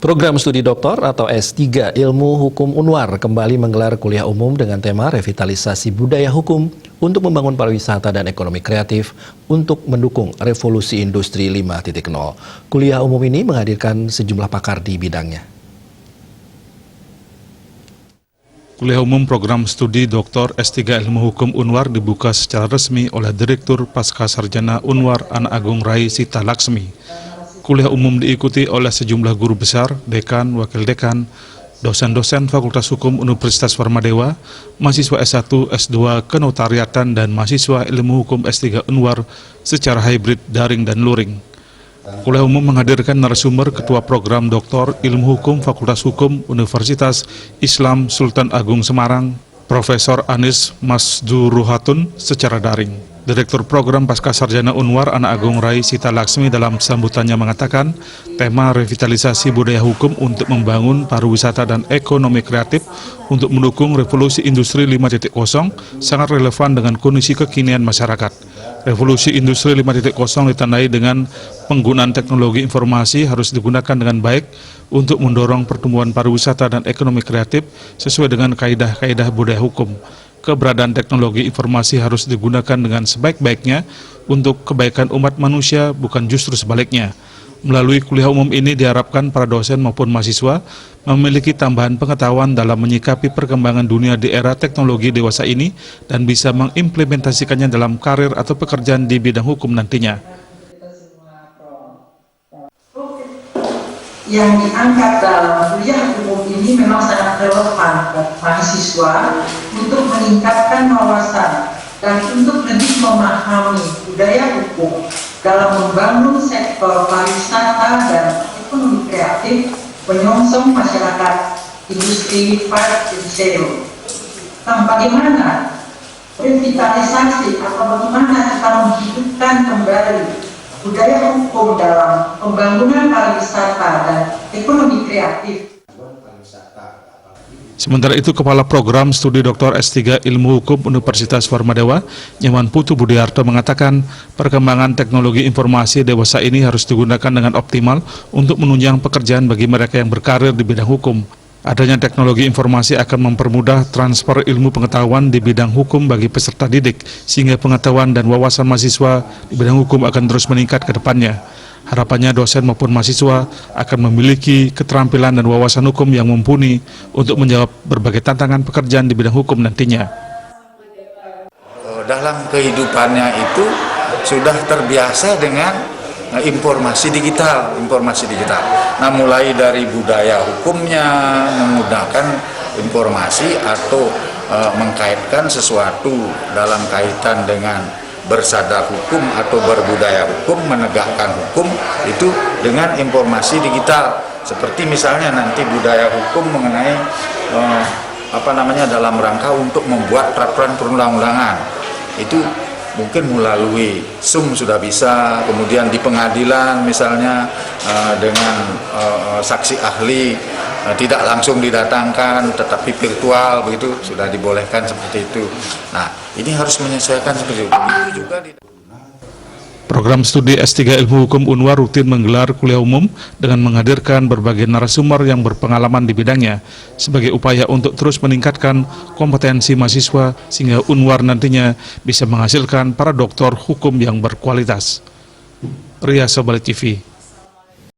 Program Studi Doktor atau S3 Ilmu Hukum Unwar kembali menggelar kuliah umum dengan tema revitalisasi budaya hukum untuk membangun pariwisata dan ekonomi kreatif untuk mendukung revolusi industri 5.0. Kuliah umum ini menghadirkan sejumlah pakar di bidangnya. Kuliah umum program studi Dr. S3 Ilmu Hukum Unwar dibuka secara resmi oleh Direktur Pascasarjana Unwar Anak Agung Rai Sita Laksmi. Kuliah umum diikuti oleh sejumlah guru besar, dekan, wakil dekan, dosen-dosen Fakultas Hukum Universitas Warmadewa, mahasiswa S1, S2 Kenotariatan, dan mahasiswa Ilmu Hukum S3 Unwar secara hybrid, daring, dan luring. Kuliah umum menghadirkan narasumber Ketua Program Doktor Ilmu Hukum Fakultas Hukum Universitas Islam Sultan Agung Semarang, Profesor Anis Masduruhatun secara daring. Direktur Program Pascasarjana Unwar Anak Agung Rai Sita Laksmi dalam sambutannya mengatakan, tema revitalisasi budaya hukum untuk membangun pariwisata dan ekonomi kreatif untuk mendukung revolusi industri 5.0 sangat relevan dengan kondisi kekinian masyarakat. Revolusi industri 5.0 ditandai dengan penggunaan teknologi informasi harus digunakan dengan baik untuk mendorong pertumbuhan pariwisata dan ekonomi kreatif sesuai dengan kaidah-kaidah budaya hukum. Keberadaan teknologi informasi harus digunakan dengan sebaik-baiknya untuk kebaikan umat manusia, bukan justru sebaliknya. Melalui kuliah umum ini diharapkan para dosen maupun mahasiswa memiliki tambahan pengetahuan dalam menyikapi perkembangan dunia di era teknologi dewasa ini dan bisa mengimplementasikannya dalam karir atau pekerjaan di bidang hukum nantinya. Yang diangkat dalam kuliah umum ini memang sangat relevan bagi mahasiswa untuk meningkatkan wawasan dan untuk lebih memahami budaya hukum dalam membangun sektor pariwisata dan ekonomi kreatif menyongsong masyarakat industri 4.0. Bagaimana revitalisasi atau bagaimana kita menghidupkan kembali budaya hukum dalam pembangunan pariwisata dan ekonomi kreatif. Sementara itu, Kepala Program Studi Dr. S3 Ilmu Hukum Universitas Warmadewa, Nyaman Putu Budiarto mengatakan, perkembangan teknologi informasi dewasa ini harus digunakan dengan optimal untuk menunjang pekerjaan bagi mereka yang berkarir di bidang hukum. Adanya teknologi informasi akan mempermudah transfer ilmu pengetahuan di bidang hukum bagi peserta didik, sehingga pengetahuan dan wawasan mahasiswa di bidang hukum akan terus meningkat ke depannya. Harapannya dosen maupun mahasiswa akan memiliki keterampilan dan wawasan hukum yang mumpuni untuk menjawab berbagai tantangan pekerjaan di bidang hukum nantinya. Dalam kehidupannya itu sudah terbiasa dengan informasi digital. Nah, mulai dari budaya hukumnya menggunakan informasi atau mengkaitkan sesuatu dalam kaitan dengan bersadar hukum atau berbudaya hukum, menegakkan hukum itu dengan informasi digital. Seperti misalnya nanti budaya hukum mengenai dalam rangka untuk membuat peraturan perundang-undangan. Itu mungkin melalui Zoom sudah bisa, kemudian di pengadilan misalnya dengan saksi ahli tidak langsung didatangkan tetapi virtual, begitu sudah dibolehkan seperti itu. Nah, ini harus menyesuaikan seperti itu. Program studi S3 Ilmu Hukum Unwar rutin menggelar kuliah umum dengan menghadirkan berbagai narasumber yang berpengalaman di bidangnya sebagai upaya untuk terus meningkatkan kompetensi mahasiswa sehingga Unwar nantinya bisa menghasilkan para doktor hukum yang berkualitas. Ria Sobali TV.